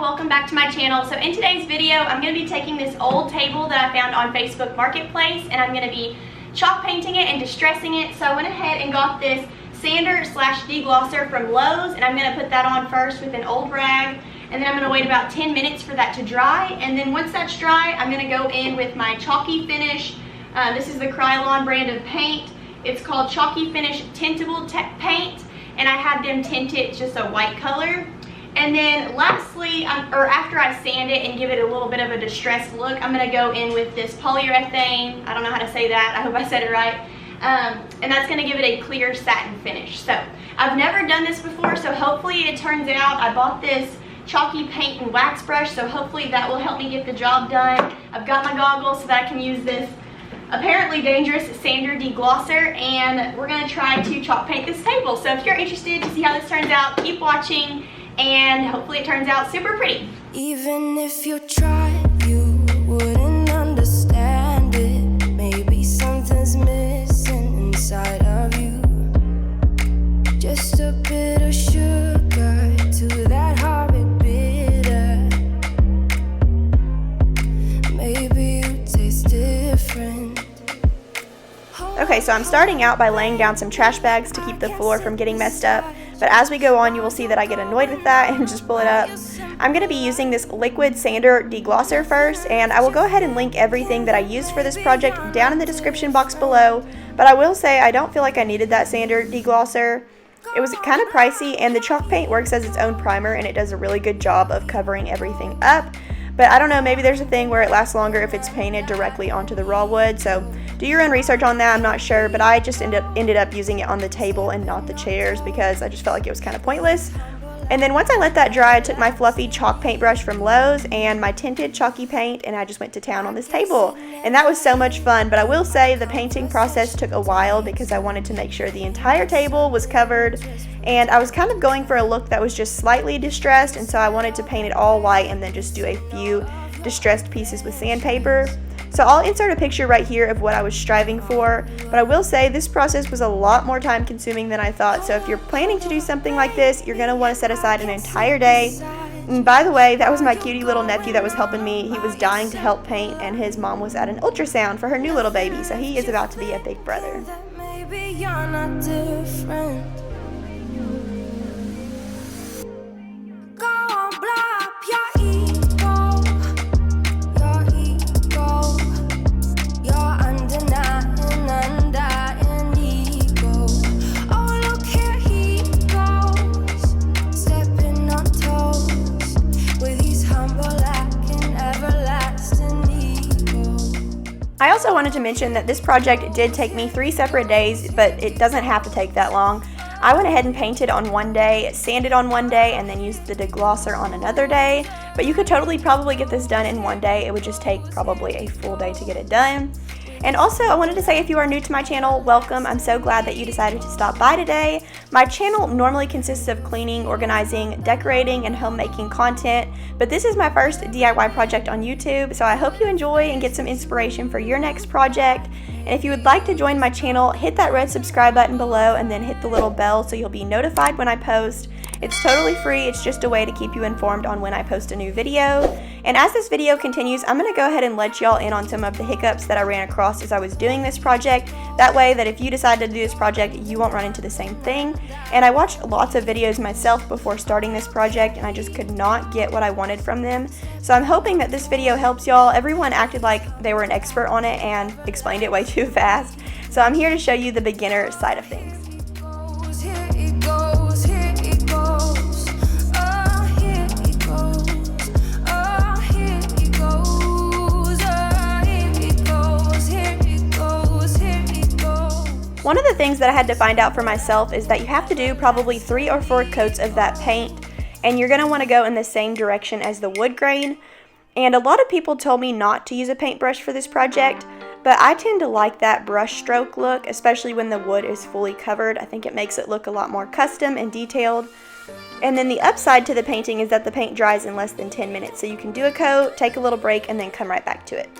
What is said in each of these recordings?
welcome back to my channel. So in today's video, I'm going to be taking this old table that I found on Facebook Marketplace and I'm going to be chalk painting it and distressing it. So I went ahead and got this sander slash deglosser from Lowe's and I'm going to put that on first with an old rag, and then I'm going to wait about 10 minutes for that to dry, and then once that's dry, I'm going to go in with my chalky finish. This is the Krylon brand of paint. It's called Chalky Finish Tintable Paint, and I had them tint it just a white color. And then lastly, after I sand it and give it a little bit of a distressed look, I'm going to go in with this polyurethane. I don't know how to say that. I hope I said it right. And that's going to give it a clear satin finish. So I've never done this before, so hopefully it turns out. I bought this chalky paint and wax brush, so hopefully that will help me get the job done. I've got my goggles so that I can use this apparently dangerous sander deglosser, and we're going to try to chalk paint this table. So if you're interested to see how this turns out, keep watching, and hopefully it turns out super pretty. Even if you tried, you wouldn't understand it. Maybe something's missing inside of you. Just a bit of sugar to that horrid bitter. Maybe you taste different. Okay, so I'm starting out by laying down some trash bags to keep the floor from getting messed up, but as we go on you will see that I get annoyed with that and just pull it up. I'm going to be using this liquid sander deglosser first, and I will go ahead and link everything that I used for this project down in the description box below, but I will say I don't feel like I needed that sander deglosser. It was kind of pricey, and the chalk paint works as its own primer and it does a really good job of covering everything up. But I don't know, maybe there's a thing where it lasts longer if it's painted directly onto the raw wood, so do your own research on that, I'm not sure, but I just ended up using it on the table and not the chairs because I just felt like it was kind of pointless. And then once I let that dry, I took my fluffy chalk paintbrush from Lowe's and my tinted chalky paint, and I just went to town on this table. And that was so much fun, but I will say the painting process took a while because I wanted to make sure the entire table was covered, and I was kind of going for a look that was just slightly distressed, and so I wanted to paint it all white and then just do a few distressed pieces with sandpaper. So I'll insert a picture right here of what I was striving for, but I will say this process was a lot more time consuming than I thought, so if you're planning to do something like this, you're going to want to set aside an entire day. And by the way, that was my cutie little nephew that was helping me. He was dying to help paint, and his mom was at an ultrasound for her new little baby, so he is about to be a big brother. Maybe you're not different. Go on, blow up your ego. Your ego. Your undying ego. Oh, look here he goes, stepping on toes with his humble lacking everlasting ego. I also wanted to mention that this project did take me 3 separate days, but it doesn't have to take that long. I went ahead and painted on one day, sanded on one day, and then used the deglosser on another day, but you could probably get this done in one day. It would just take probably a full day to get it done. And also, I wanted to say, if you are new to my channel, welcome. I'm so glad that you decided to stop by today. My channel normally consists of cleaning, organizing, decorating, and homemaking content, but this is my first DIY project on YouTube, so I hope you enjoy and get some inspiration for your next project. And if you would like to join my channel, hit that red subscribe button below and then hit the little bell so you'll be notified when I post. It's totally free, it's just a way to keep you informed on when I post a new video. And as this video continues, I'm going to go ahead and let y'all in on some of the hiccups that I ran across as I was doing this project. That way that if you decide to do this project, you won't run into the same thing. And I watched lots of videos myself before starting this project, and I just could not get what I wanted from them. So I'm hoping that this video helps y'all. Everyone acted like they were an expert on it and explained it way too fast. So I'm here to show you the beginner side of things. One of the things that I had to find out for myself is that you have to do probably 3 or 4 coats of that paint, and you're going to want to go in the same direction as the wood grain. And a lot of people told me not to use a paintbrush for this project, but I tend to like that brush stroke look, especially when the wood is fully covered. I think it makes it look a lot more custom and detailed. And then the upside to the painting is that the paint dries in less than 10 minutes, so you can do a coat, take a little break, and then come right back to it.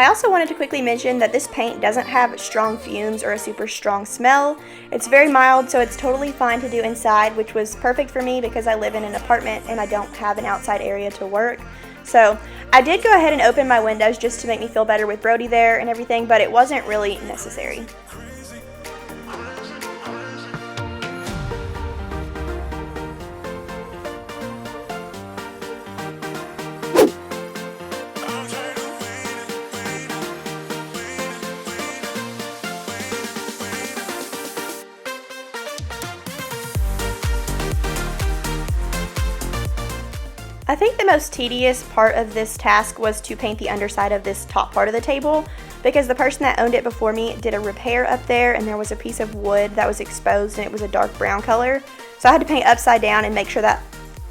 I also wanted to quickly mention that this paint doesn't have strong fumes or a super strong smell. It's very mild, so it's totally fine to do inside, which was perfect for me because I live in an apartment and I don't have an outside area to work. So I did go ahead and open my windows just to make me feel better with Brody there and everything, but it wasn't really necessary. I think the most tedious part of this task was to paint the underside of this top part of the table, because the person that owned it before me did a repair up there and there was a piece of wood that was exposed and it was a dark brown color. So I had to paint upside down and make sure that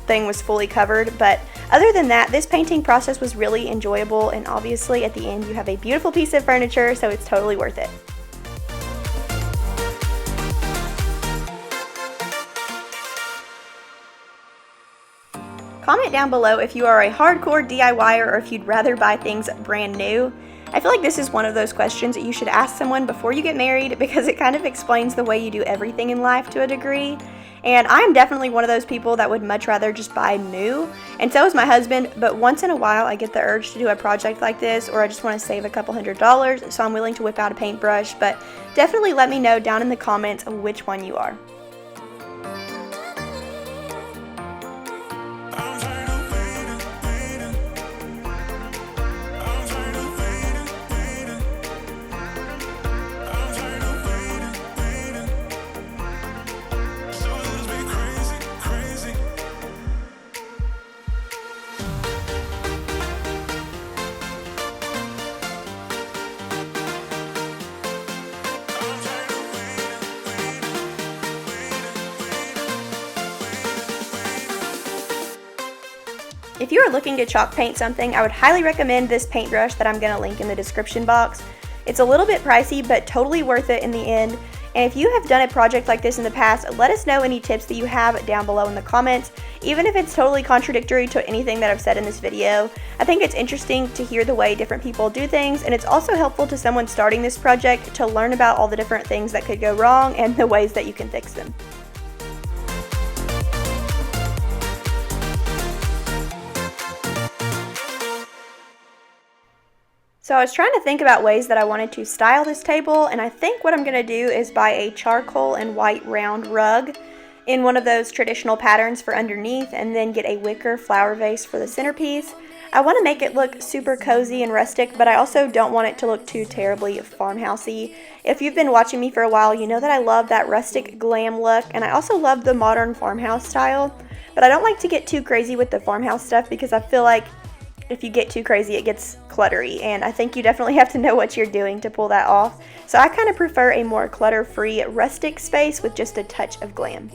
thing was fully covered. But other than that, this painting process was really enjoyable, and obviously at the end you have a beautiful piece of furniture, so it's totally worth it. Comment down below if you are a hardcore DIYer or if you'd rather buy things brand new. I feel like this is one of those questions that you should ask someone before you get married, because it kind of explains the way you do everything in life to a degree. And I'm definitely one of those people that would much rather just buy new, and so is my husband, but once in a while I get the urge to do a project like this, or I just want to save a couple $100, so I'm willing to whip out a paintbrush. But definitely let me know down in the comments which one you are. If you are looking to chalk paint something, I would highly recommend this paintbrush that I'm going to link in the description box. It's a little bit pricey, but totally worth it in the end. And if you have done a project like this in the past, let us know any tips that you have down below in the comments, even if it's totally contradictory to anything that I've said in this video. I think it's interesting to hear the way different people do things, and it's also helpful to someone starting this project to learn about all the different things that could go wrong and the ways that you can fix them. So I was trying to think about ways that I wanted to style this table, and I think what I'm going to do is buy a charcoal and white round rug in one of those traditional patterns for underneath, and then get a wicker flower vase for the centerpiece. I want to make it look super cozy and rustic, but I also don't want it to look too terribly farmhousey. If you've been watching me for a while, you know that I love that rustic glam look, and I also love the modern farmhouse style, but I don't like to get too crazy with the farmhouse stuff because I feel like if you get too crazy, it gets cluttery, and I think you definitely have to know what you're doing to pull that off. So I kind of prefer a more clutter-free rustic space with just a touch of glam.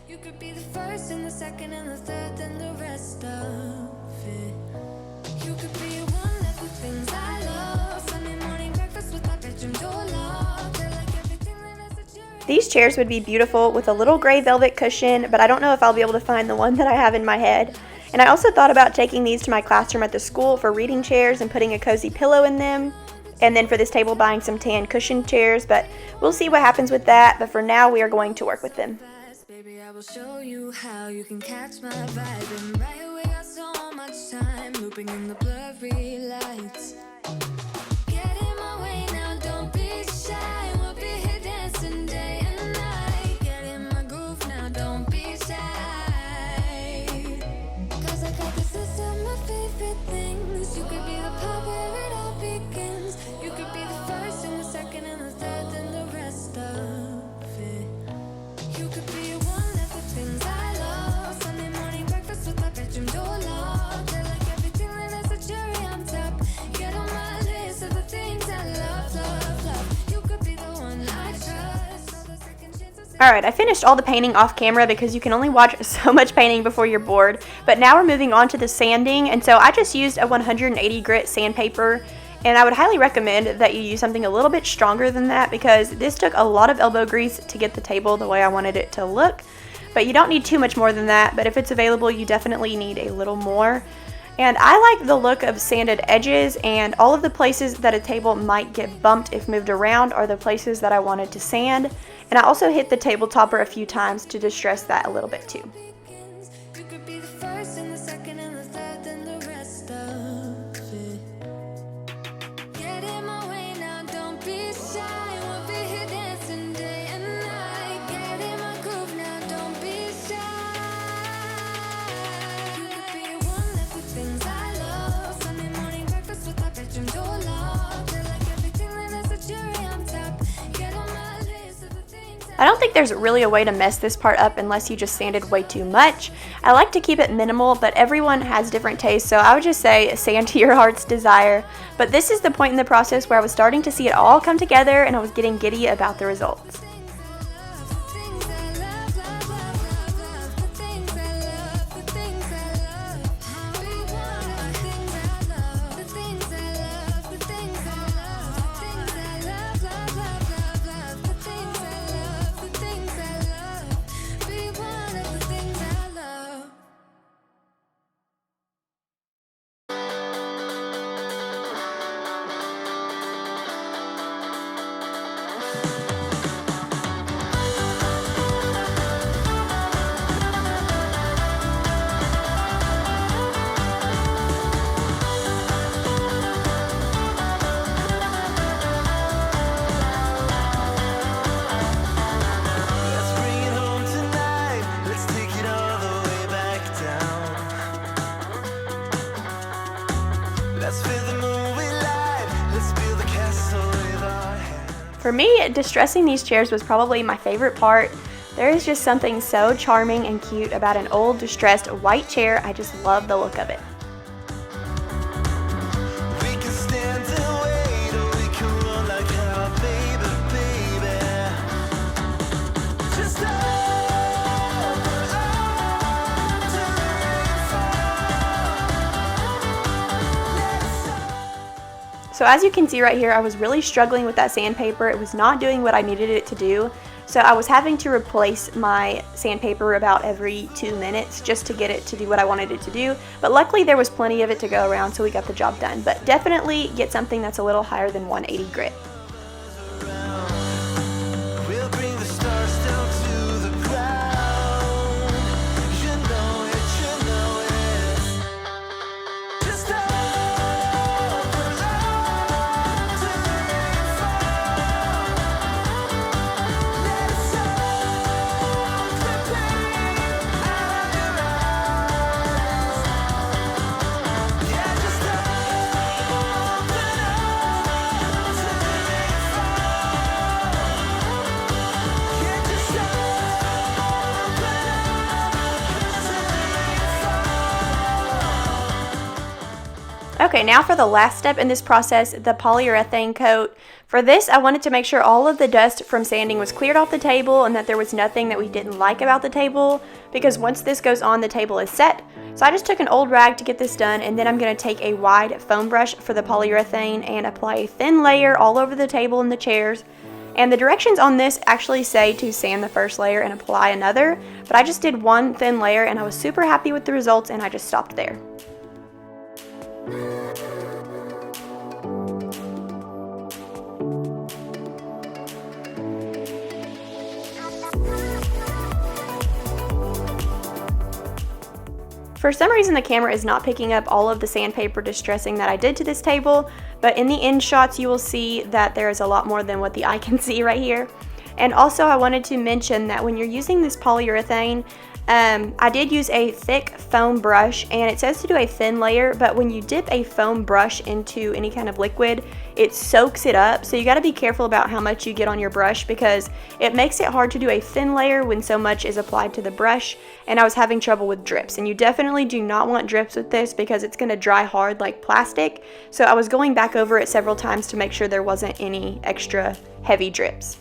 You could be the first and the second and the third and the rest of it. You could be one of the things I love. Sunday morning breakfast with my bedroom door locked. I like everything that has a cherry. These chairs would be beautiful with a little gray velvet cushion, but I don't know if I'll be able to find the one that I have in my head. And I also thought about taking these to my classroom at the school for reading chairs and putting a cozy pillow in them. And then for this table, buying some tan cushion chairs, but we'll see what happens with that. But for now, we are going to work with them. Baby, I will show you how you can catch my vibe. And right away, got so much time looping in the blurry lights. Get in my way now, don't be shy. We'll be here dancing day and night. Get in my groove now, don't be shy. Cause I got this list of my favorite things. You could be the part where it all begins. You could be the first and the second and the third and the rest of it. You could be one of the things I love. Sunday morning breakfast with my bedroom door locked. I like everything that has a cherry on top. Get on my list of the things I love, love, love. You could be the one I trust. All the second chances. Alright, I finished all the painting off camera because you can only watch so much painting before you're bored. But now we're moving on to the sanding, and so I just used a 180 grit sandpaper. And I would highly recommend that you use something a little bit stronger than that, because this took a lot of elbow grease to get the table the way I wanted it to look. But you don't need too much more than that, but if it's available, you definitely need a little more. And I like the look of sanded edges, and all of the places that a table might get bumped if moved around are the places that I wanted to sand. And I also hit the table topper a few times to distress that a little bit too. You could be the first and the second and the third and the rest of it. Get in my way now, don't be shy. We'll be here dancing day and night. Get in my groove now, don't be shy. You could be one of the things I love. Sunday morning breakfast with my bedroom door locked. I like everything that has a cherry on top. Get on my list of the things I don't think there's really a way to mess this part up unless you just sanded way too much. I like to keep it minimal, but everyone has different tastes, so I would just say sand to your heart's desire. But this is the point in the process where I was starting to see it all come together and I was getting giddy about the results. For me, distressing these chairs was probably my favorite part. There is just something so charming and cute about an old, distressed white chair. I just love the look of it. So as you can see right here, I was really struggling with that sandpaper. It was not doing what I needed it to do. So I was having to replace my sandpaper about every 2 minutes just to get it to do what I wanted it to do. But luckily there was plenty of it to go around, so we got the job done. But definitely get something that's a little higher than 180 grit. Okay, now for the last step in this process, the polyurethane coat. For this, I wanted to make sure all of the dust from sanding was cleared off the table and that there was nothing that we didn't like about the table, because once this goes on, the table is set. So I just took an old rag to get this done, and then I'm going to take a wide foam brush for the polyurethane and apply a thin layer all over the table and the chairs. And the directions on this actually say to sand the first layer and apply another, but I just did one thin layer and I was super happy with the results, and I just stopped there. For some reason the camera is not picking up all of the sandpaper distressing that I did to this table, but in the end shots you will see that there is a lot more than what the eye can see right here. And also I wanted to mention that when you're using this polyurethane, I did use a thick foam brush, and it says to do a thin layer, but when you dip a foam brush into any kind of liquid, it soaks it up. So you got to be careful about how much you get on your brush, because it makes it hard to do a thin layer when so much is applied to the brush, and I was having trouble with drips. And you definitely do not want drips with this because it's going to dry hard like plastic. So I was going back over it several times to make sure there wasn't any extra heavy drips.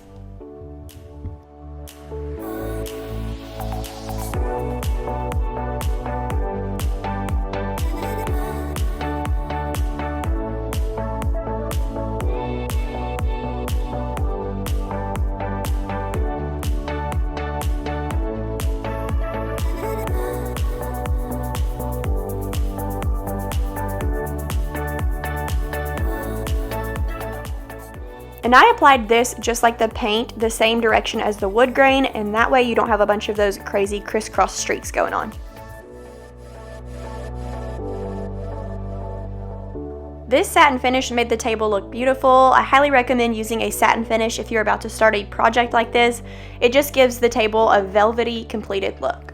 And I applied this just like the paint, the same direction as the wood grain, and that way you don't have a bunch of those crazy crisscross streaks going on. This satin finish made the table look beautiful. I highly recommend using a satin finish if you're about to start a project like this. It just gives the table a velvety, completed look.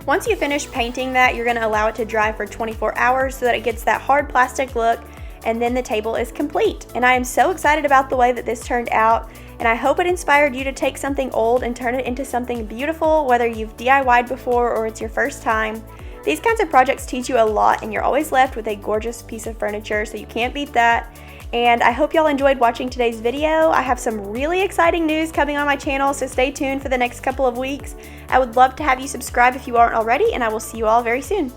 Once you finish painting that, you're going to allow it to dry for 24 hours so that it gets that hard plastic look, and then the table is complete. And I am so excited about the way that this turned out, and I hope it inspired you to take something old and turn it into something beautiful, whether you've DIY'd before or it's your first time. These kinds of projects teach you a lot, and you're always left with a gorgeous piece of furniture, so you can't beat that. And I hope y'all enjoyed watching today's video. I have some really exciting news coming on my channel, so stay tuned for the next couple of weeks. I would love to have you subscribe if you aren't already, and I will see you all very soon.